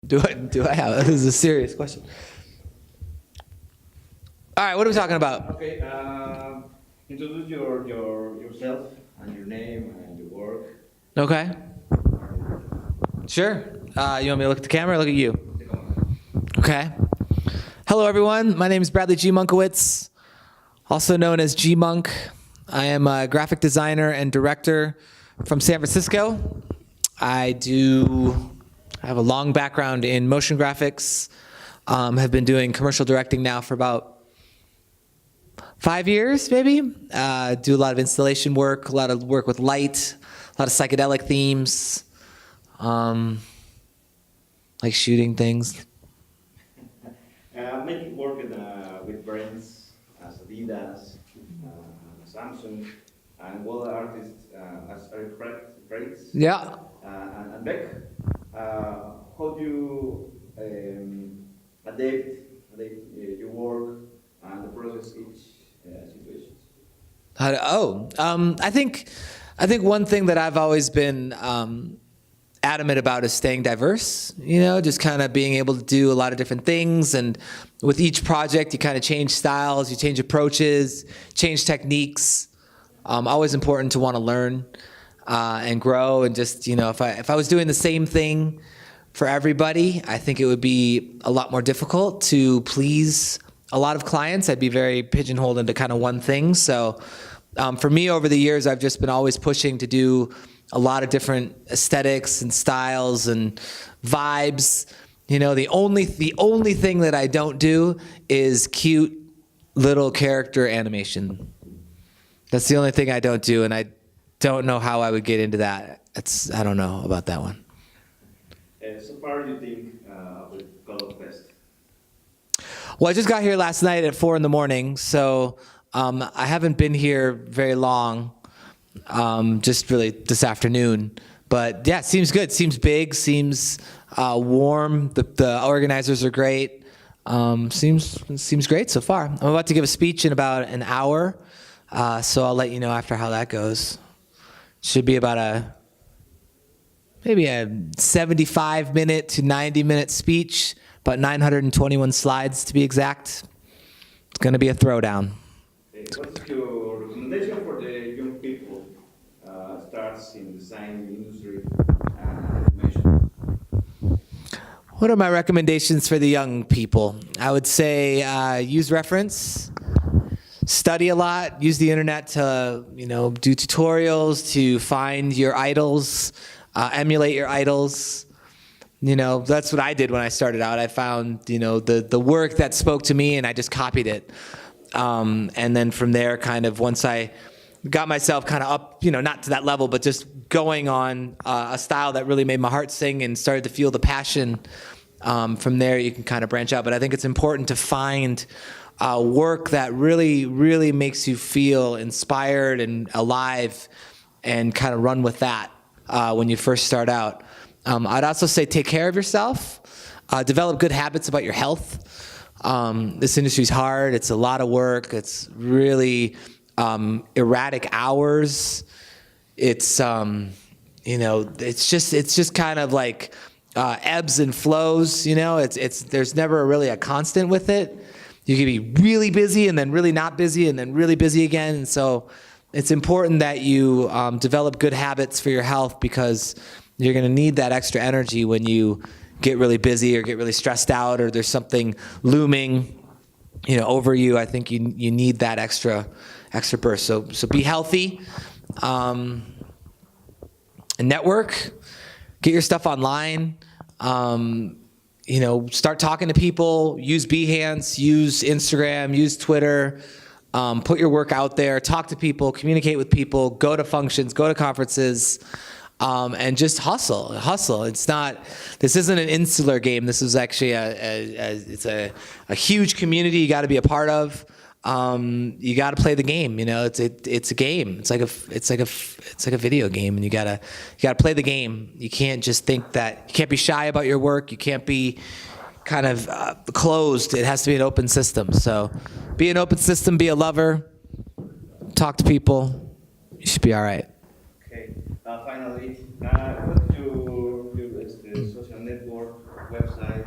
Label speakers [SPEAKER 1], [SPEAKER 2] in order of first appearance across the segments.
[SPEAKER 1] Do I have? This is a serious question. All right, what are we talking about?
[SPEAKER 2] Okay, introduce yourself and your name and your work.
[SPEAKER 1] Okay. Sure. You want me to look at the camera or look at you? Okay. Hello, everyone. My name is Bradley G. Monkowitz, also known as G Monk. I am a graphic designer and director from San Francisco. I have a long background in motion graphics. Have been doing commercial directing now for about 5 years, maybe. Do a lot of installation work, a lot of work with light, a lot of psychedelic themes, like shooting things.
[SPEAKER 2] Making work with brands as Adidas, Samsung, and world artists as Eric Freitas.
[SPEAKER 1] Yeah.
[SPEAKER 2] And Beck. How do you adapt your work and the process each situation?
[SPEAKER 1] I think one thing that I've always been adamant about is staying diverse, just kind of being able to do a lot of different things. And with each project, you kind of change styles, you change approaches, change techniques. Always important to want to learn and grow. And just, if I was doing the same thing for everybody, I think it would be a lot more difficult to please a lot of clients. I'd be very pigeonholed into kind of one thing. So for me, over the years, I've just been always pushing to do a lot of different aesthetics and styles and vibes. The only thing that I don't do is cute little character animation. That's the only thing I don't do, and I don't know how I would get into that. I don't know about that one.
[SPEAKER 2] So far, you think with Color Fest?
[SPEAKER 1] Well, I just got here last night at 4 a.m, so I haven't been here very long. Just really this afternoon, but yeah, seems good. Seems big. Seems warm. The organizers are great. Seems great so far. I'm about to give a speech in about an hour, so I'll let you know after how that goes. Should be about maybe a 75-minute to 90-minute speech, about 921 slides to be exact. It's going to be a throwdown.
[SPEAKER 2] What's your recommendation for the young people starts in the design industry and animation?
[SPEAKER 1] What are my recommendations for the young people? I would say use reference, study a lot, use the internet to do tutorials, to find your idols, emulate your idols. That's what I did when I started out. I found the work that spoke to me, and I just copied it. And then from there, kind of once I got myself kind of up, not to that level, but just going on a style that really made my heart sing and started to feel the passion. From there, you can kind of branch out. But I think it's important to find work that really, really makes you feel inspired and alive, and kind of run with that when you first start out. I'd also say take care of yourself, develop good habits about your health. This industry's hard. It's a lot of work. It's really erratic hours. It's it's just kind of like ebbs and flows. There's never really a constant with it. You can be really busy and then really not busy and then really busy again. And so it's important that you develop good habits for your health, because you're going to need that extra energy when you get really busy or get really stressed out, or there's something looming, over you. I think you need that extra burst. So be healthy, and network. Get your stuff online. Start talking to people. Use Behance. Use Instagram. Use Twitter. Put your work out there. Talk to people. Communicate with people. Go to functions. Go to conferences. And just hustle. This isn't an insular game. This is actually it's a huge community you got to be a part of. You got to play the game. It's a game. It's like a video game, and you gotta play the game. You can't just think that. You can't be shy about your work. You can't be kind of closed. It has to be an open system. So be an open system. Be a lover. Talk to people. You should be all right.
[SPEAKER 2] Finally, what's your social network website? website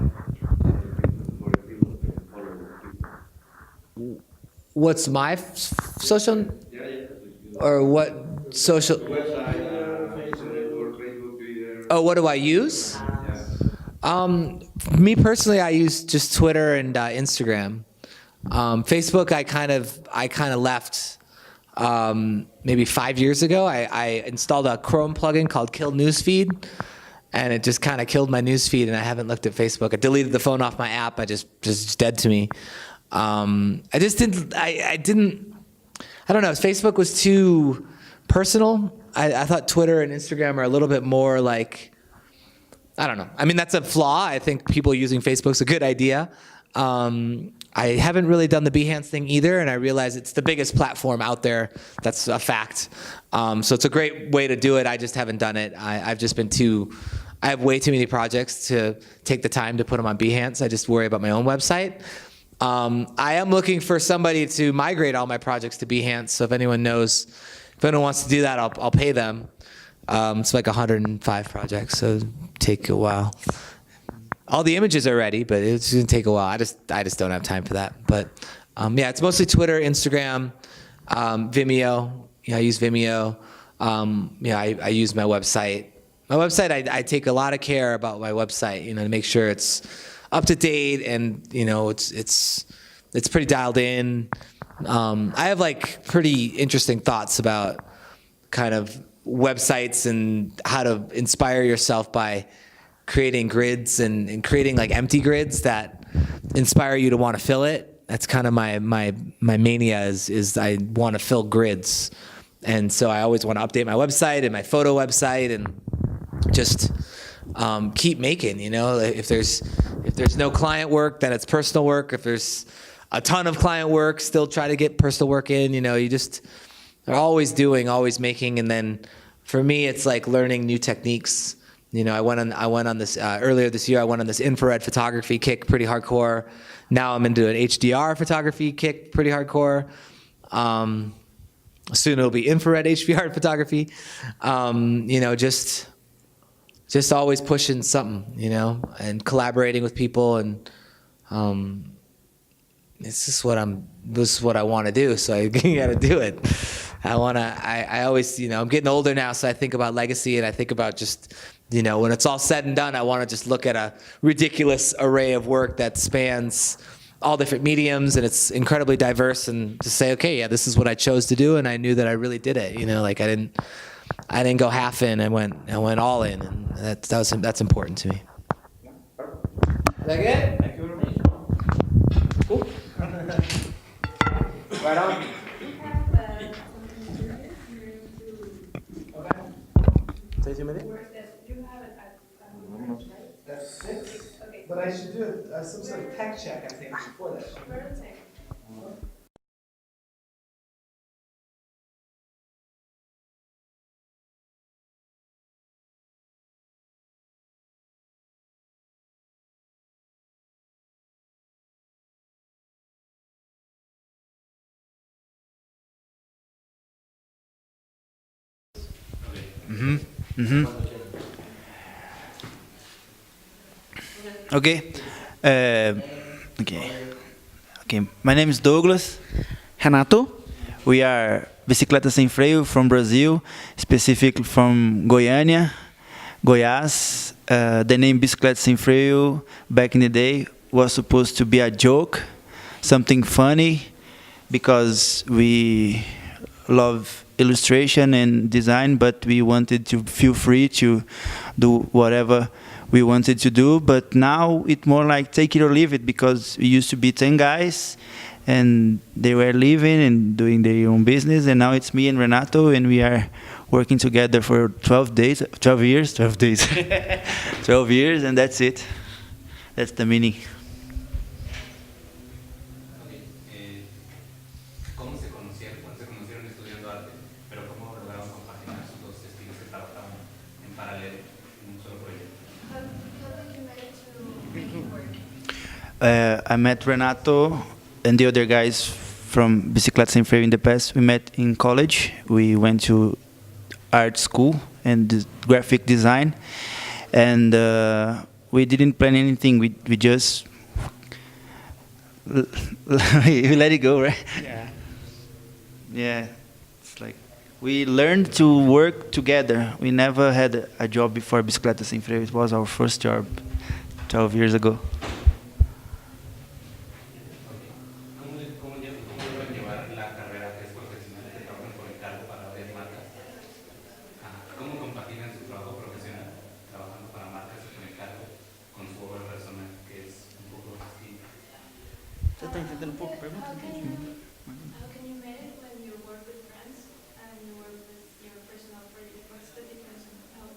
[SPEAKER 2] for people to follow people.
[SPEAKER 1] What's my social
[SPEAKER 2] Yeah, yeah.
[SPEAKER 1] or what social?
[SPEAKER 2] Website, Facebook, Twitter.
[SPEAKER 1] Oh, what do I use?
[SPEAKER 2] Yeah.
[SPEAKER 1] Me personally, I use just Twitter and Instagram. Facebook, I kind of left maybe 5 years ago. I installed a Chrome plugin called Kill Newsfeed, and it just kind of killed my newsfeed, and I haven't looked at Facebook. I deleted the phone off my app. Just dead to me. I just didn't. I didn't. I don't know. Facebook was too personal. I thought Twitter and Instagram are a little bit more like. I don't know. I mean, that's a flaw. I think people using Facebook's a good idea. I haven't really done the Behance thing either, and I realize it's the biggest platform out there. That's a fact. So it's a great way to do it. I just haven't done it. I've just been I have way too many projects to take the time to put them on Behance. I just worry about my own website. I am looking for somebody to migrate all my projects to Behance. So if anyone wants to do that, I'll pay them. It's like 105 projects, so it'll take a while. All the images are ready, but it's gonna take a while. I just don't have time for that. But yeah, it's mostly Twitter, Instagram, Vimeo. I use Vimeo. I use my website. My website, I take a lot of care about my website, to make sure it's up to date and it's pretty dialed in. I have like pretty interesting thoughts about kind of websites and how to inspire yourself by creating grids and creating like empty grids that inspire you to want to fill it. That's kind of my mania is I want to fill grids. And so I always want to update my website and my photo website and just keep making, if there's no client work, then it's personal work. If there's a ton of client work, still try to get personal work in, you just are always doing, always making. And then for me, it's like learning new techniques. I went on this earlier this year. I went on this infrared photography kick, pretty hardcore. Now I'm into an HDR photography kick, pretty hardcore. Soon it'll be infrared HDR photography. Just always pushing something, and collaborating with people, and this is what I want to do. So I got to do it. I always, I'm getting older now, so I think about legacy, and I think about just. When it's all said and done, I want to just look at a ridiculous array of work that spans all different mediums, and it's incredibly diverse, and to say, okay, yeah, this is what I chose to do, and I knew that I really did it. Like I didn't go half in. I went all in, and that's important to me. Is that good?
[SPEAKER 2] Thank you very much.
[SPEAKER 1] Cool. Right on. Okay. Say 2 minutes. That's 6. Okay. But I should do some sort of tech check, I think, before that.
[SPEAKER 3] Okay. Okay. My name is Douglas.
[SPEAKER 4] Renato,
[SPEAKER 3] We are Bicicleta Sem Freio from Brazil, specifically from Goiânia, Goiás. The name Bicicleta Sem Freio back in the day was supposed to be a joke, something funny, because we love illustration and design, but we wanted to feel free to do whatever we wanted to do. But now it's more like take it or leave it, because we used to be 10 guys and they were living and doing their own business, and now it's me and Renato, and we are working together for 12 years, 12 years, and that's it. That's the meaning.
[SPEAKER 5] ¿Cómo se conocieron? ¿Cuándo se conocieron estudiando arte? Pero ¿cómo lograron compaginar sus dos estilos que trabajaban en paralelo en un solo proyecto?
[SPEAKER 3] I met Renato and the other guys from Bicicleta Sem Freio in the past. We met in college. We went to art school and graphic design, and we didn't plan anything. We just we let it go, right?
[SPEAKER 1] Yeah.
[SPEAKER 3] Yeah, it's like we learned to work together. We never had a job before Bicicleta Sem Freio. It was our first job 12 years ago.
[SPEAKER 5] ¿Cómo deben llevar la carrera que es profesional que trabajan por encargo para varias marcas? ¿Cómo compaginan su trabajo profesional trabajando para marcas y por encargo con su obra personal, que es un poco distinta?
[SPEAKER 3] Você está entendendo um pouco? Pergunta.
[SPEAKER 4] How can you manage when you work with brands and you work with your personal project? What's the difference in how?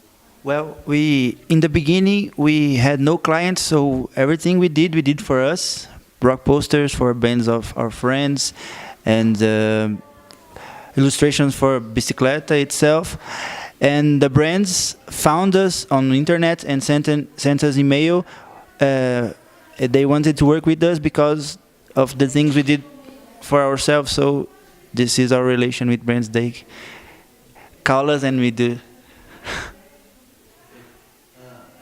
[SPEAKER 3] Well, in the beginning we had no clients, so everything we did for us. Rock posters for bands of our friends, and illustrations for Bicicleta itself. And the brands found us on the internet and sent us email. They wanted to work with us because of the things we did for ourselves. So this is our relation with brands. They call us and we do.
[SPEAKER 6] I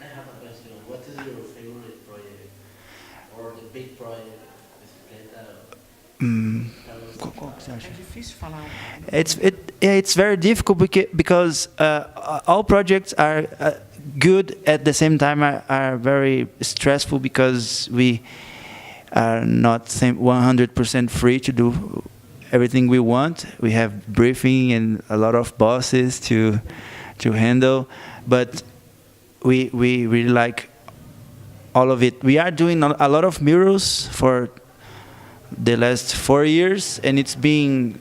[SPEAKER 6] have a question. What is your favorite project or the big project?
[SPEAKER 3] Qual que você acha?
[SPEAKER 7] É difícil falar.
[SPEAKER 3] It's very difficult because all projects are good at the same time are very stressful because we are not 100% free to do everything we want. We have briefing and a lot of bosses to handle, but we really like all of it. We are doing a lot of murals for the last 4 years, and it's been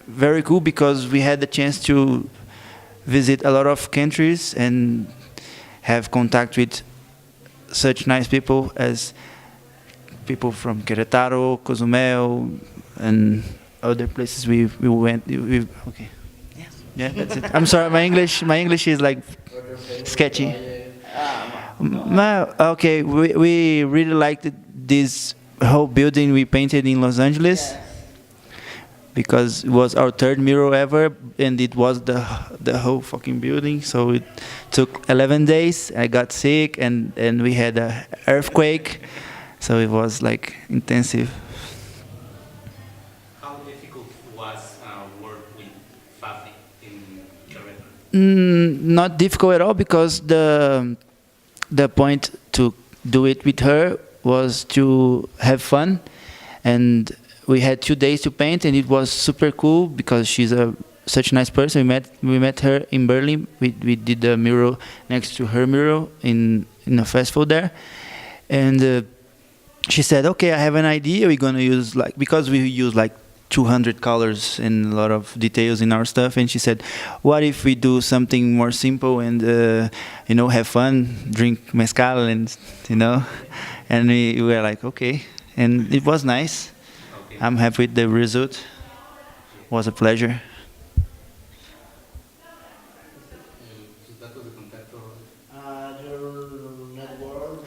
[SPEAKER 3] very cool because we had the chance to visit a lot of countries and have contact with such nice people as people from Querétaro, Cozumel, and other places we went. Okay.
[SPEAKER 7] Yes.
[SPEAKER 3] Yeah, that's it. I'm sorry, my English is like sketchy. Okay, we really liked this whole building we painted in Los Angeles because it was our third mural ever, and it was the whole fucking building. So it took 11 days. I got sick, and we had an earthquake, so it was like intensive.
[SPEAKER 5] How difficult was work with Fafi in Querétaro?
[SPEAKER 3] Not difficult at all because the point to do it with her was to have fun, and we had 2 days to paint, and it was super cool because she's such a nice person. We met her in Berlin. We did a mural next to her mural in a festival there, and she said, "Okay, I have an idea. We're gonna use because we use 200 colors and a lot of details in our stuff." And she said, "What if we do something more simple and have fun, drink mezcal and And we were like, okay, and it was nice.
[SPEAKER 5] Okay.
[SPEAKER 3] I'm happy with the result. It was a pleasure.
[SPEAKER 5] Sus datos de contacto.
[SPEAKER 6] Your network.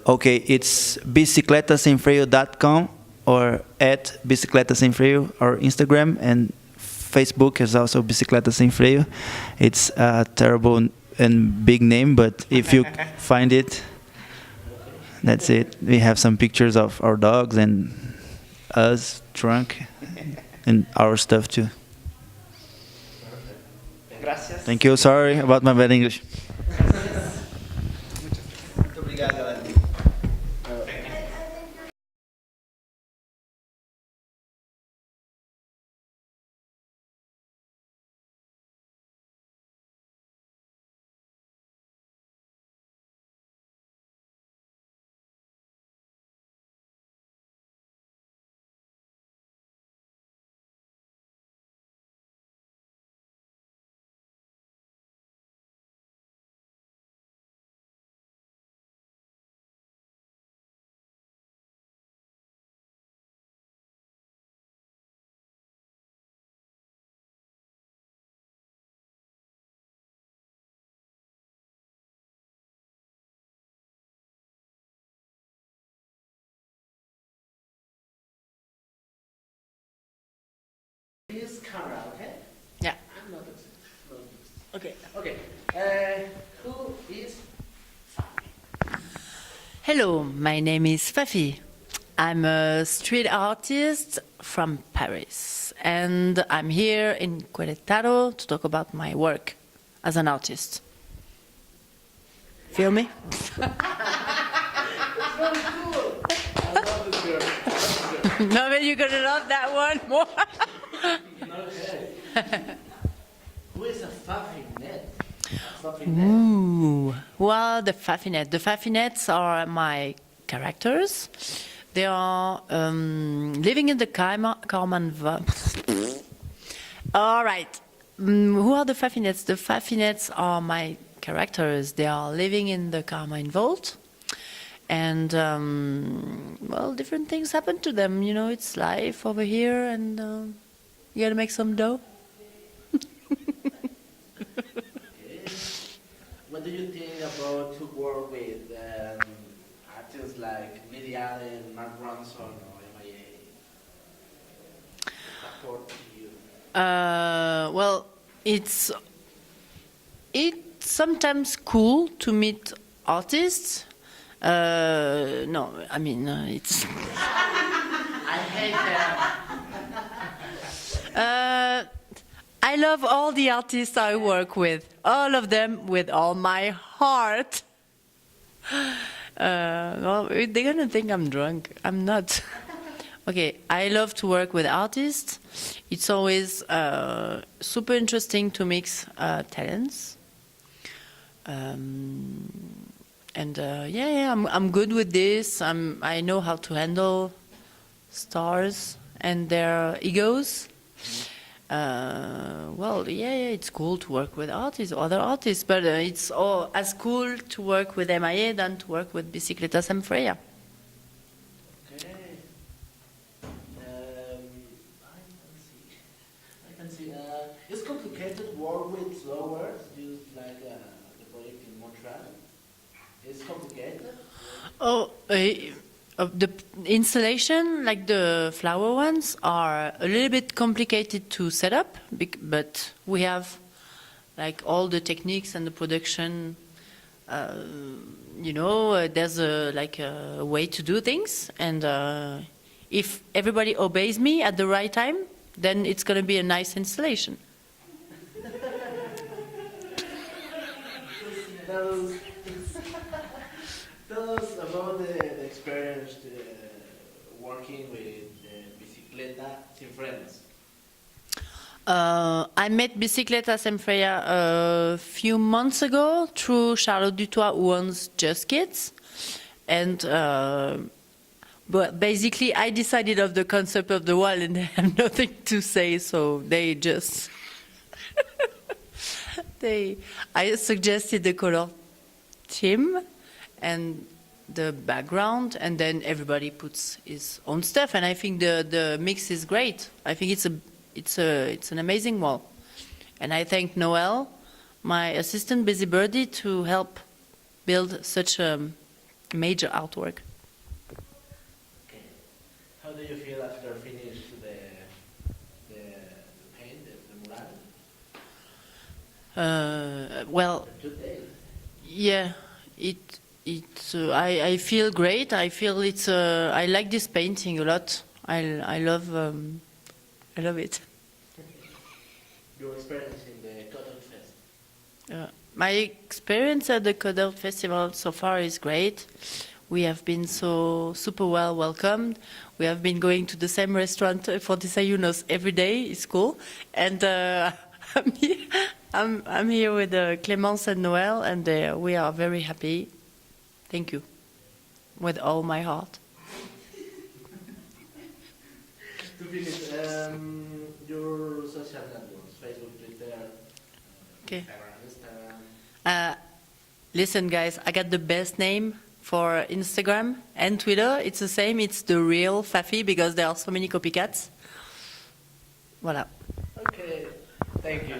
[SPEAKER 3] Okay, it's bicicletasemfreio.com or at Bicicleta Sem Freio, or Instagram, and Facebook is also Bicicleta Sem Freio. It's a terrible and big name, but if you find it, that's it. We have some pictures of our dogs and us drunk and our stuff too.
[SPEAKER 7] Gracias.
[SPEAKER 3] Thank you. Sorry about my bad English.
[SPEAKER 7] Muito obrigado, galera.
[SPEAKER 6] This camera, okay?
[SPEAKER 7] Yeah.
[SPEAKER 6] I'm not.
[SPEAKER 7] Okay.
[SPEAKER 6] Okay. Who is
[SPEAKER 8] Hello, my name is Fafi. I'm a street artist from Paris, and I'm here in Querétaro to talk about my work as an artist. Feel me? No, but you're gonna love that one more.
[SPEAKER 6] Who is a Fafinet?
[SPEAKER 8] Ooh, well, the Fafinets. The Fafinets are my characters. They are living in the Carman. All right. Who are the Fafinets? The Fafinets are my characters. They are living in the Carmine Vault. And, well, different things happen to them. You know, it's life over here, and you gotta make some dough.
[SPEAKER 6] What do you think about to work with artists like Lily Allen, Mark Ronson, or MIA? Support to you?
[SPEAKER 8] Well, it's sometimes cool to meet artists. No, I mean it's.
[SPEAKER 6] I hate them.
[SPEAKER 8] I love all the artists I work with, all of them with all my heart. Well, they're gonna think I'm drunk. I'm not. Okay, I love to work with artists. It's always super interesting to mix talents. And I'm good with this. I know how to handle stars and their egos. It's cool to work with artists, other artists, but it's as cool to work with MIA than to work with Bicicleta Sem Freya.
[SPEAKER 6] Okay. I can see. It's complicated to work with slow words, just like the project in Montreal. It's complicated.
[SPEAKER 8] The installation, like the flower ones, are a little bit complicated to set up, but we have like all the techniques and the production. There's a way to do things, and if everybody obeys me at the right time, then it's going to be a nice installation.
[SPEAKER 6] Tell us about the experience working with Bicicleta Sin Frenos.
[SPEAKER 8] I met Bicicleta Sem Freya a few months ago through Charlotte Dutoit, who owns Just Kids. And but basically, I decided of the concept of the wall and they have nothing to say, so they just... I suggested the color theme and the background, and then everybody puts his own stuff, and I think the mix is great. I think it's an amazing wall, and I thank Noelle, my assistant Busy Birdie, to help build such a major artwork.
[SPEAKER 6] Okay. How do you feel after finish the paint, the mural?
[SPEAKER 8] Well,
[SPEAKER 6] 2 days.
[SPEAKER 8] yeah, I feel great. I feel I like this painting a lot. I love it.
[SPEAKER 6] Your experience in the Cotton Fest?
[SPEAKER 8] My experience at the Codel Festival so far is great. We have been so super well welcomed. We have been going to the same restaurant for desayunos every day. It's cool. And I'm here with Clémence and Noël, and we are very happy. Thank you, with all my heart.
[SPEAKER 6] To finish, your social networks, Facebook, Twitter,
[SPEAKER 8] Okay.
[SPEAKER 6] Instagram.
[SPEAKER 8] Listen, guys, I got the best name for Instagram and Twitter. It's the same. It's the real Fafi, because there are so many copycats. Voilà.
[SPEAKER 6] Okay, thank you.